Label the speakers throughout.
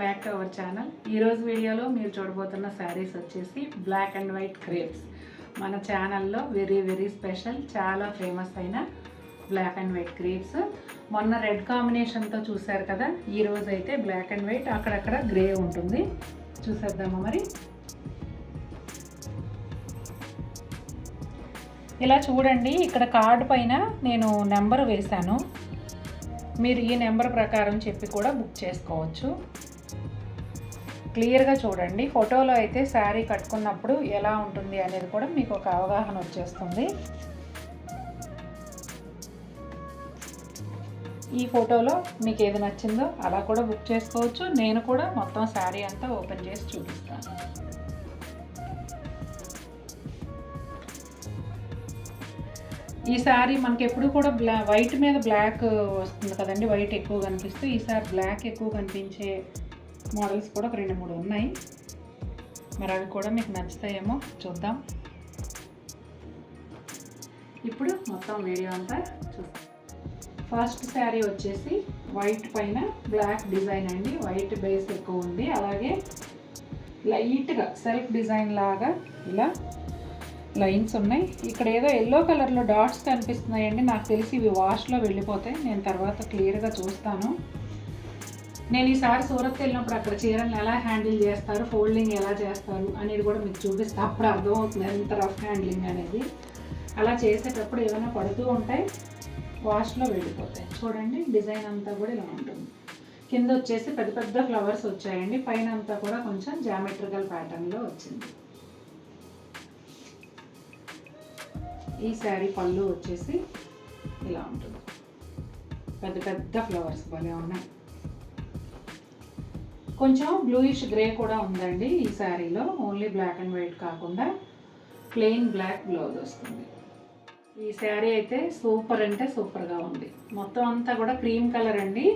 Speaker 1: Welcome back to our channel. ఈరోజు వీడియోలో మీరు చూడబోతున్న శారీస్ వచ్చేసి బ్లాక్ అండ్ వైట్ క్రేప్స్. మన ఛానల్లో వెరీ స్పెషల్, చాలా ఫేమస్ అయిన బ్లాక్ అండ్ వైట్ క్రేప్స్. మొన్న రెడ్ కాంబినేషన్తో చూసారు కదా, ఈరోజు అయితే బ్లాక్ అండ్ వైట్, అక్కడక్కడ గ్రే ఉంటుంది. చూసేద్దామా మరి. ఇలా చూడండి, ఇక్కడ కార్డు పైన నేను నెంబర్ వేశాను. మీరు ఈ నెంబర్ ప్రకారం చెప్పి కూడా బుక్ చేసుకోవచ్చు. క్లియర్గా చూడండి, ఫోటోలో అయితే శారీ కట్టుకున్నప్పుడు ఎలా ఉంటుంది అనేది కూడా మీకు ఒక అవగాహన వచ్చేస్తుంది. ఈ ఫోటోలో మీకు ఏది నచ్చిందో అలా కూడా బుక్ చేసుకోవచ్చు. నేను కూడా మొత్తం శారీ అంతా ఓపెన్ చేసి చూపిస్తాను. ఈ శారీ మనకి ఎప్పుడు కూడా వైట్ మీద బ్లాక్ వస్తుంది కదండి, వైట్ ఎక్కువ కనిపిస్తూ ఈసారి బ్లాక్ ఎక్కువ కనిపించే మోడల్స్ కూడా ఒక 2-3 ఉన్నాయి. మరి అవి కూడా మీకు నచ్చుతాయేమో చూద్దాం. ఇప్పుడు మొత్తం వీడియో అంతా చూద్దాం. ఫస్ట్ శారీ వచ్చేసి వైట్ పైన బ్లాక్ డిజైన్ అండి. వైట్ బేస్ ఎక్కువ ఉంది, అలాగే లైట్గా సెల్ఫ్ డిజైన్ లాగా ఇలా లైన్స్ ఉన్నాయి. ఇక్కడ ఏదో ఎల్లో కలర్లో డాట్స్ కనిపిస్తున్నాయండి. నాకు తెలిసి ఇవి వాష్లో వెళ్ళిపోతాయి, నేను తర్వాత క్లియర్గా చూస్తాను. నేను ఈసారి సూరత్ వెళ్ళినప్పుడు అక్కడ చీరలను ఎలా హ్యాండిల్ చేస్తారు, ఫోల్డింగ్ ఎలా చేస్తారు అనేది కూడా మీకు చూపిస్తాను. అప్పుడు అర్థమవుతుంది ఎంత రఫ్ హ్యాండ్లింగ్ అనేది. అలా చేసేటప్పుడు ఏమైనా పడుతూ ఉంటాయి, వాష్లో వెళ్ళిపోతాయి. చూడండి, డిజైన్ అంతా కూడా ఇలా ఉంటుంది. కింద వచ్చేసి పెద్ద ఫ్లవర్స్ వచ్చాయండి. పైన అంతా కూడా కొంచెం జామెట్రికల్ ప్యాటర్న్లో వచ్చింది. ఈ శారీ పళ్ళు వచ్చేసి ఇలా ఉంటుంది. పెద్ద ఫ్లవర్స్ భలే ఉన్నాయి. కొంచెం బ్లూయిష్ గ్రే కూడా ఉందండి ఈ శారీలో. ఓన్లీ బ్లాక్ అండ్ వైట్ కాకుండా ప్లెయిన్ బ్లాక్ బ్లౌజ్ వస్తుంది. ఈ శారీ అయితే సూపర్ అంటే సూపర్గా ఉంది. మొత్తం అంతా కూడా క్రీమ్ కలర్ అండి.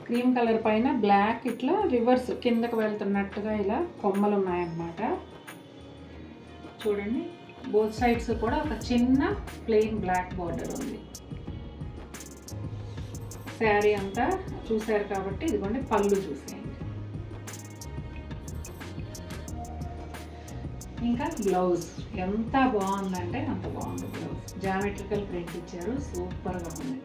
Speaker 1: క్రీమ్ కలర్ పైన బ్లాక్ ఇట్లా రివర్స్ కిందకు వెళ్తున్నట్టుగా ఇలా కొమ్మలు ఉన్నాయన్నమాట. చూడండి, బోత్ సైడ్స్ కూడా ఒక చిన్న ప్లెయిన్ బ్లాక్ బార్డర్ ఉంది. శారీ అంతా చూసారు కాబట్టి ఇదిగోండి పళ్ళు చూసేయండి. ఇంకా బ్లౌజ్ ఎంత బాగుందంటే అంత బాగుంది. బ్లౌజ్ జామెట్రికల్ ప్రింట్ ఇచ్చారు, సూపర్గా ఉంది,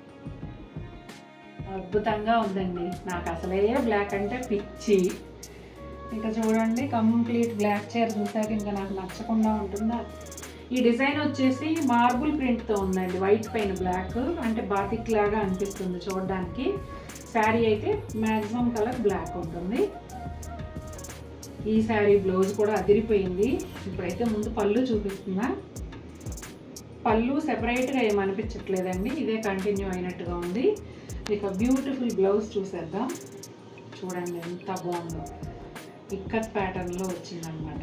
Speaker 1: అద్భుతంగా ఉందండి. నాకు అసలే బ్లాక్ అంటే పిచ్చి. ఇంకా చూడండి, కంప్లీట్ బ్లాక్ చీర చూసాక ఇంకా నాకు నచ్చకుండా ఉంటుందా. ఈ డిజైన్ వచ్చేసి మార్బుల్ ప్రింట్తో ఉందండి. వైట్ పైన బ్లాక్ అంటే బాతిక్ లాగా అనిపిస్తుంది చూడడానికి. శారీ అయితే మ్యాక్సిమం కలర్ బ్లాక్ ఉంటుంది. ఈ శారీ బ్లౌజ్ కూడా అదిరిపోయింది. ఇప్పుడైతే ముందు పళ్ళు చూపిస్తున్నా. పళ్ళు సెపరేట్గా ఏమనిపించట్లేదండి, ఇదే కంటిన్యూ అయినట్టుగా ఉంది. ఇక బ్యూటిఫుల్ బ్లౌజ్ చూసేద్దాం. చూడండి ఎంత బాగుందో, ఇక్కత్ ప్యాటర్న్లో వచ్చిందనమాట.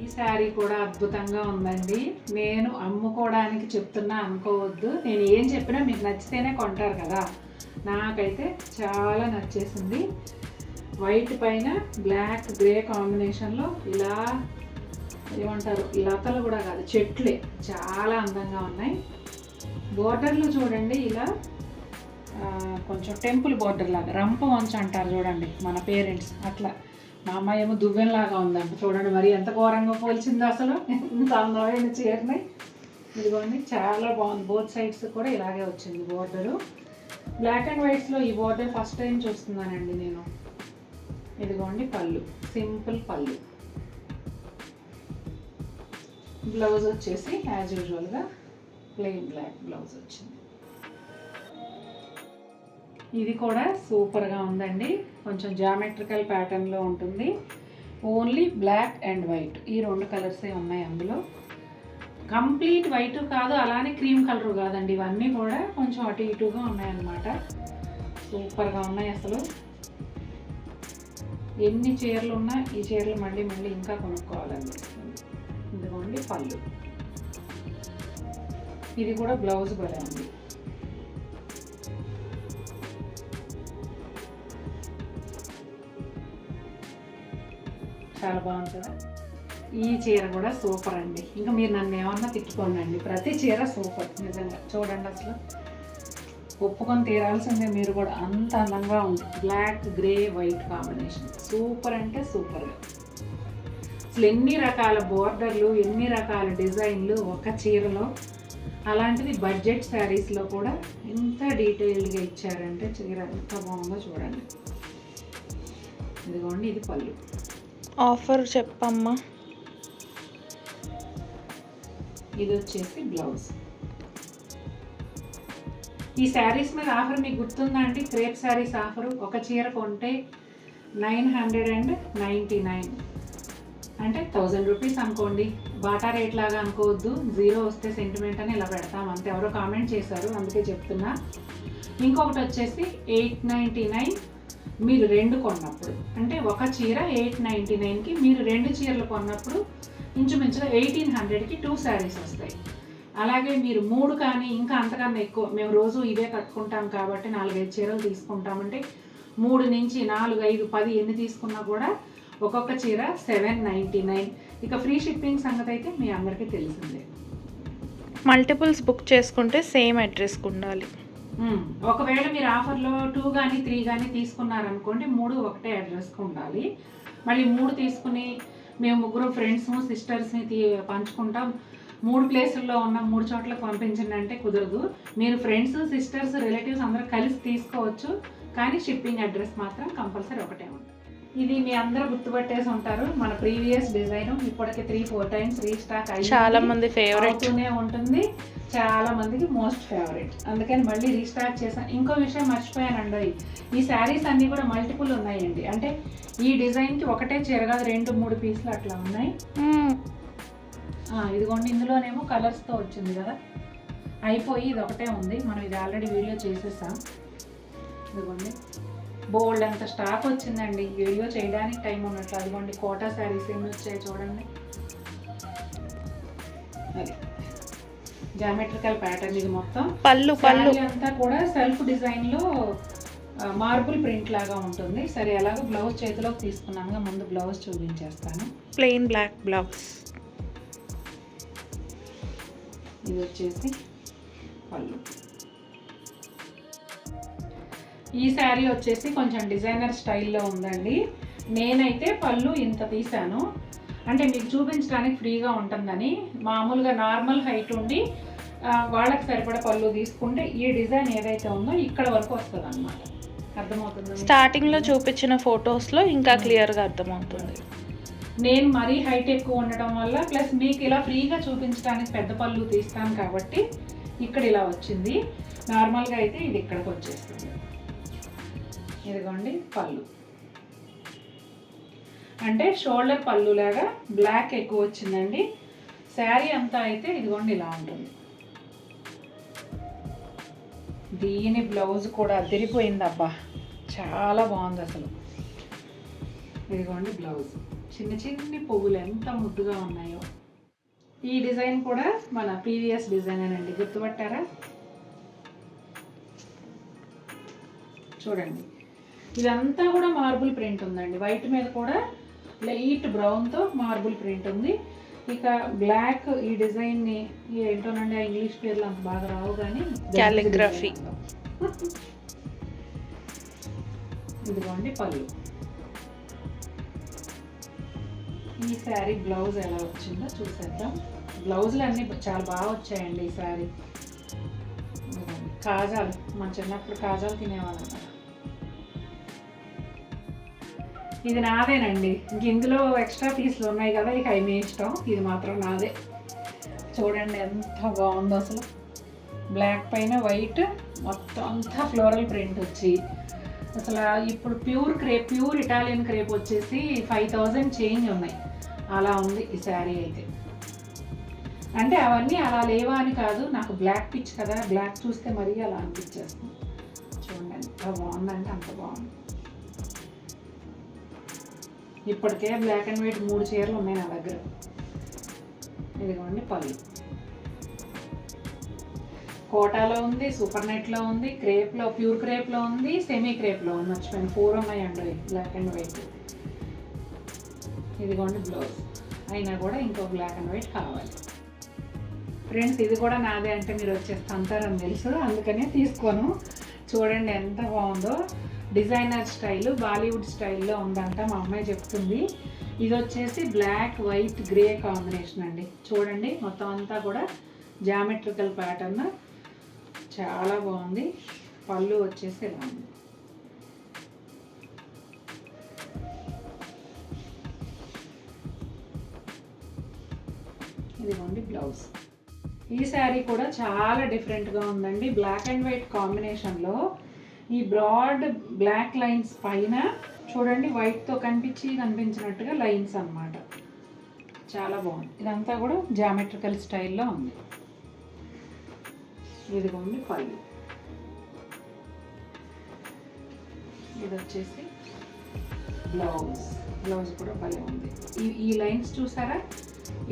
Speaker 1: ఈ శారీ కూడా అద్భుతంగా ఉందండి. నేను అమ్ముకోవడానికి చెప్తున్నా అనుకోవద్దు, నేను ఏం చెప్పినా మీకు నచ్చితేనే కొంటారు కదా. నాకైతే చాలా నచ్చేసింది. వైట్ పైన బ్లాక్ గ్రే కాంబినేషన్లో ఇలా ఏమంటారు, లతలు కూడా కాదు చెట్లే, చాలా అందంగా ఉన్నాయి. బోర్డర్లు చూడండి, ఇలా కొంచెం టెంపుల్ బోర్డర్ లాగా రంప వంచ అంటారు చూడండి మన పేరెంట్స్, అట్లా. మా అమ్మాయి ఏమో దువ్వెనలాగా ఉందంట. చూడండి మరి ఎంత ఘోరంగా పోల్చిందో అసలు, ఎంత అందమైన చీరని. ఇదిగోండి చాలా బాగుంది. బోత్ సైడ్స్ కూడా ఇలాగే వచ్చింది బోర్డరు. బ్లాక్ అండ్ వైట్స్లో ఈ బోర్డర్ ఫస్ట్ టైం చూస్తున్నానండి నేను. ఇదిగోండి పళ్ళు, సింపుల్ పళ్ళు. బ్లౌజ్ వచ్చేసి యాజ్ యూజువల్గా ప్లెయిన్ బ్లాక్ బ్లౌజ్ వచ్చింది. ఇది కూడా సూపర్గా ఉందండి. కొంచెం జామెట్రికల్ ప్యాటర్న్లో ఉంటుంది. ఓన్లీ బ్లాక్ అండ్ వైట్, ఈ 2 కలర్సే ఉన్నాయి అందులో. కంప్లీట్ వైట్ కాదు, అలానే క్రీమ్ కలర్ కాదండి. ఇవన్నీ కూడా కొంచెం అటు ఇటుగా ఉన్నాయన్నమాట. సూపర్గా ఉన్నాయి అసలు. ఎన్ని చీరలు ఉన్నా ఈ చీరలు మళ్ళీ ఇంకా కొనుక్కోవాలనిపిస్తుంది. ఇదిగోండి పళ్ళు. ఇది కూడా బ్లౌజ్ కూడా ఉంది. చాలా బాగుంది కదా. ఈ చీర కూడా సూపర్ అండి. ఇంకా మీరు నన్ను ఏమన్నా తిట్టుకోండి, ప్రతి చీర సూపర్ నిజంగా. చూడండి అసలు ఒప్పుకొని తీరాల్సిందే మీరు కూడా, అంత అందంగా ఉంది. Black grey white combination super అంటే సూపర్గా. అసలు ఎన్ని రకాల బోర్డర్లు, ఎన్ని రకాల డిజైన్లు ఒక చీరలో. అలాంటిది బడ్జెట్ శారీస్లో కూడా ఎంత డీటెయిల్డ్గా ఇచ్చారంటే చీర ఎంత బాగుందో చూడండి. ఇదిగోండి, ఇది పళ్ళు.
Speaker 2: ఆఫర్ చెప్పమ్మా.
Speaker 1: ఇది వచ్చేసి బ్లౌజ్. ఈ శారీస్ మీద ఆఫర్ మీకు గుర్తుందా అండి? Crepe saris offer. ఒక చీర కొంటే 999, అంటే 1000 రూపీస్ అనుకోండి. బాటా రేట్ లాగా అనుకోవద్దు, 0 వస్తే సెంటిమెంట్ అని ఇలా పెడతాం అంతే. ఎవరో కామెంట్ చేశారు, అందుకే చెప్తున్నా. ఇంకొకటి వచ్చేసి 899 మీరు 2 కొన్నప్పుడు. అంటే ఒక చీర 899కి మీరు 2 చీరలు కొన్నప్పుడు ఇంచుమించుగా 1800కి 2 శారీస్ వస్తాయి. అలాగే మీరు 3 కానీ ఇంకా అంతకన్నా ఎక్కువ, మేము రోజు ఇవే కట్టుకుంటాం కాబట్టి 4-5 చీరలు తీసుకుంటామంటే 3 నుంచి 4, 5, 10 ఎన్ని తీసుకున్నా కూడా ఒక్కొక్క చీర 799. ఇక ఫ్రీ షిప్పింగ్ సంగతి అయితే మీ అందరికీ తెలిసిందే.
Speaker 2: మల్టిపుల్స్ బుక్ చేసుకుంటే సేమ్ అడ్రస్కి ఉండాలి.
Speaker 1: ఒకవేళ మీరు ఆఫర్లో 2 కానీ 3 కానీ తీసుకున్నారనుకోండి, 3 ఒకటే అడ్రస్కి ఉండాలి. మళ్ళీ 3 తీసుకుని మేము 3 ఫ్రెండ్స్ సిస్టర్స్ని పంచుకుంటాం, 3 ప్లేసుల్లో ఉన్న 3 చోట్లకు పంపించండి అంటే కుదరదు. మీరు ఫ్రెండ్స్, సిస్టర్స్, రిలేటివ్స్ అందరూ కలిసి తీసుకోవచ్చు, కానీ షిప్పింగ్ అడ్రస్ మాత్రం కంపల్సరీ ఒకటే ఉంటుంది. ఇది మీ అందరూ గుర్తుపట్టేసి ఉంటారు, మన ప్రీవియస్ డిజైన్ ఇప్పటికే 3-4 టైమ్స్ రీస్టాక్ అయ్యి
Speaker 2: చాలా మంది ఫేవరెట్
Speaker 1: ఉంటుంది, చాలా మందికి మోస్ట్ ఫేవరెట్. అందుకని మళ్ళీ రీస్టాక్ చేశాను. ఇంకో విషయం మర్చిపోయానండి, ఈ శారీస్ అన్నీ కూడా మల్టిపుల్ ఉన్నాయండి. అంటే ఈ డిజైన్కి ఒకటే చీర కాదు, 2-3 పీసులు అట్లా ఉన్నాయి. ఇదిగోండి, ఇందులోనేమో కలర్స్తో వచ్చింది కదా, అయిపోయి ఇది ఒకటే ఉంది. మనం ఇది ఆల్రెడీ వీడియో చేసేసాం. ఇదిగోండి, బోల్డ్ అంత స్టాక్ వచ్చిందండి, వీడియో చేయడానికి టైం ఉన్నట్లు. అదిగోండి, కోటా శారీస్ ఎన్ని వచ్చాయి చూడండి. అది జామెట్రికల్ ప్యాటర్న్. ఇది మొత్తం
Speaker 2: పళ్ళు
Speaker 1: అంతా కూడా సెల్ఫ్ డిజైన్లో మార్బుల్ ప్రింట్ లాగా ఉంటుంది. సరే, ఎలాగో బ్లౌజ్ చేతిలోకి తీసుకున్నాను, ముందు బ్లౌజ్ చూపించేస్తాను.
Speaker 2: Plain black blouse.
Speaker 1: ఇది వచ్చేసి పళ్ళు. ఈ శారీ వచ్చేసి కొంచెం డిజైనర్ స్టైల్లో ఉందండి. నేనైతే పళ్ళు ఇంత తీసాను, అంటే మీకు చూపించడానికి ఫ్రీగా ఉంటుందని. మామూలుగా నార్మల్ హైట్ ఉండి వాళ్ళకి సరిపడా పళ్ళు తీసుకుంటే ఈ డిజైన్ ఏదైతే ఉందో ఇక్కడ వరకు వస్తుంది అన్నమాట. అర్థమవుతుంది?
Speaker 2: స్టార్టింగ్లో చూపించిన ఫొటోస్లో ఇంకా క్లియర్గా అర్థమవుతుంది.
Speaker 1: నేను మరీ హైట్ ఎక్కువ ఉండటం వల్ల, ప్లస్ మీకు ఇలా ఫ్రీగా చూపించడానికి పెద్ద పళ్ళు తీస్తాను కాబట్టి ఇక్కడ ఇలా వచ్చింది. నార్మల్గా అయితే ఇది ఇక్కడికి వచ్చేస్తుంది. ఇదిగోండి పళ్ళు, అంటే షోల్డర్ పళ్ళు లాగా బ్లాక్ ఎక్కువ వచ్చిందండి. శారీ అంతా అయితే ఇదిగోండి ఇలా ఉంటుంది. దీని బ్లౌజ్ కూడా అదిరిపోయింది అబ్బా, చాలా బాగుంది అసలు. ఇదిగోండి బ్లౌజ్, చిన్న చిన్ని పువ్వులు ఎంత ముద్దుగా ఉన్నాయో. ఈ డిజైన్ కూడా మన ప్రీవియస్ డిజైనేనండి, గుర్తుపట్టారా? చూడండి, ఇదంతా కూడా మార్బుల్ ప్రింట్ ఉందండి. వైట్ మీద కూడా లైట్ బ్రౌన్తో మార్బుల్ ప్రింట్ ఉంది. ఇక బ్లాక్ ఈ డిజైన్ని ఏంటోనండి, ఆ ఇంగ్లీష్ పేర్లు అంత బాగా రావు కానీ
Speaker 2: క్యాలిగ్రఫీ.
Speaker 1: ఇదిగోండి పళ్ళు. ఈ శారీ బ్లౌజ్ ఎలా వచ్చిందో చూసేద్దాం. బ్లౌజులు అన్నీ చాలా బాగా వచ్చాయండి ఈ శారీ. కాజాలు, మన చిన్నప్పుడు కాజాలు తినేవాళ్ళం కదా. ఇది నాదేనండి, ఇంక ఇందులో ఎక్స్ట్రా పీసులు ఉన్నాయి కదా, ఇక అవి మీ ఇష్టం. ఇది మాత్రం నాదే. చూడండి ఎంత బాగుందో అసలు. బ్లాక్ పైన వైట్, మొత్తం అంతా ఫ్లోరల్ ప్రింట్ వచ్చి, అసలు ఇప్పుడు ప్యూర్ ఇటాలియన్ క్రేప్ వచ్చేసి 5000 చేంజ్ ఉన్నాయి. అలా ఉంది ఈ శారీ అయితే. అంటే అవన్నీ అలా లేవా అని కాదు, నాకు బ్లాక్ పిచ్ కదా, బ్లాక్ చూస్తే మరీ అలా అనిపించేస్తుంది. చూడండి ఎంత బాగుందంటే అంత బాగుంది. ఇప్పటికే బ్లాక్ అండ్ వైట్ 3 చీరలు ఉన్నాయి నా దగ్గర. ఇదిగోండి పళ్ళు. కోటాలో ఉంది, సూపర్ నెట్లో ఉంది, క్రేప్లో, ప్యూర్ క్రేప్లో ఉంది, సెమీ క్రేప్లో ఉంది. మర్చిపోయాను, 4 ఉన్నాయండి బ్లాక్ అండ్ వైట్. ఇదిగోండి బ్లౌజ్, అయినా కూడా ఇంకో బ్లాక్ అండ్ వైట్ కావాలి. ఫ్రెండ్స్ ఇది కూడా నాదే అంటే మీరు వచ్చేసి అంటారని తెలుసు, అందుకనే తీసుకోను. చూడండి ఎంత బాగుందో, డిజైనర్ స్టైల్, బాలీవుడ్ స్టైల్లో ఉందంట మా అమ్మాయి చెప్తుంది. ఇది వచ్చేసి బ్లాక్ వైట్ గ్రే కాంబినేషన్ అండి. చూడండి మొత్తం అంతా కూడా జామెట్రికల్ ప్యాటర్న్, చాలా బాగుంది. పళ్ళు వచ్చేసి ఇలా ఉంది. ఇదిగోండి బ్లౌజ్. ఈ శారీ కూడా చాలా డిఫరెంట్గా ఉందండి. బ్లాక్ అండ్ వైట్ కాంబినేషన్లో ఈ బ్రాడ్ బ్లాక్ లైన్స్ పైన చూడండి వైట్తో కనిపించినట్టుగా లైన్స్ అన్నమాట. చాలా బాగుంది. ఇదంతా కూడా జామెట్రికల్ స్టైల్లో ఉంది. ఇదిగోండి పళ్ళు. ఇది వచ్చేసి బ్లౌజ్. బ్లౌజ్ కూడా భలే ఉంది. ఈ లైన్స్ చూసారా,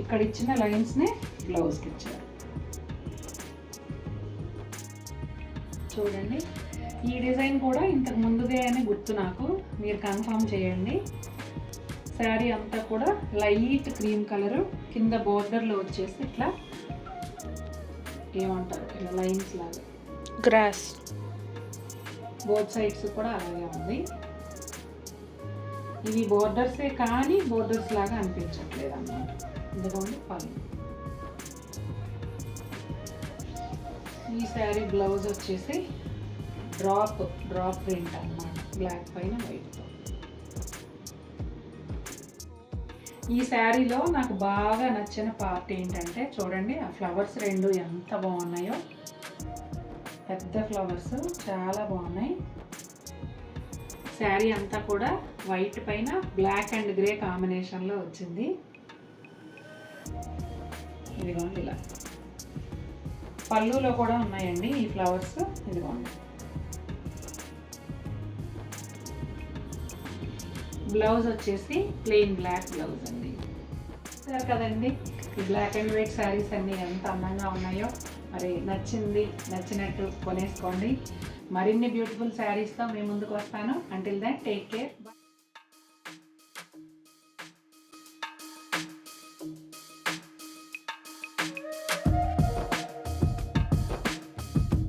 Speaker 1: ఇక్కడ ఇచ్చిన లైన్స్నే బ్లౌజ్కి ఇచ్చారు. చూడండి ఈ డిజైన్ కూడా ఇంతకు ముందుదే అని గుర్తు నాకు, మీరు కన్ఫర్మ్ చేయండి. శారీ అంతా కూడా లైట్ క్రీమ్ కలరు, కింద బోర్డర్లో వచ్చేసి ఇట్లా ఏమంటారు ఇలా లైన్స్ లాగా
Speaker 2: గ్రాస్,
Speaker 1: బోత్ సైడ్స్ కూడా అలాగే ఉంది. ఇవి బోర్డర్సే కానీ బోర్డర్స్ లాగా అనిపించట్లేదు అన్నమాట. ఎందుకంటే పళ్ళు. ఈ శారీ బ్లౌజ్ వచ్చేసి డ్రాప్ ప్రింట్ అన్నమాట, బ్లాక్ పైన వైట్తో. ఈ శారీలో నాకు బాగా నచ్చిన పార్ట్ ఏంటంటే చూడండి ఆ ఫ్లవర్స్ రెండు ఎంత బాగున్నాయో, పెద్ద ఫ్లవర్స్ చాలా బాగున్నాయి. శారీ అంతా కూడా వైట్ పైన బ్లాక్ అండ్ గ్రే కాంబినేషన్లో వచ్చింది. ఇదిగోండి ఇలా పళ్ళులో కూడా ఉన్నాయండి ఈ ఫ్లవర్స్. ఇదిగోండి బ్లౌజ్ వచ్చేసి ప్లెయిన్ బ్లాక్ బ్లౌజ్ అండి. సరే కదండి, ఈ బ్లాక్ అండ్ వైట్ శారీస్ అన్నీ ఎంత అందంగా ఉన్నాయో. మరి నచ్చినట్టు కొనేసుకోండి. మరిన్ని బ్యూటిఫుల్ శారీస్తో మీ ముందుకు వస్తాను. Until then take care.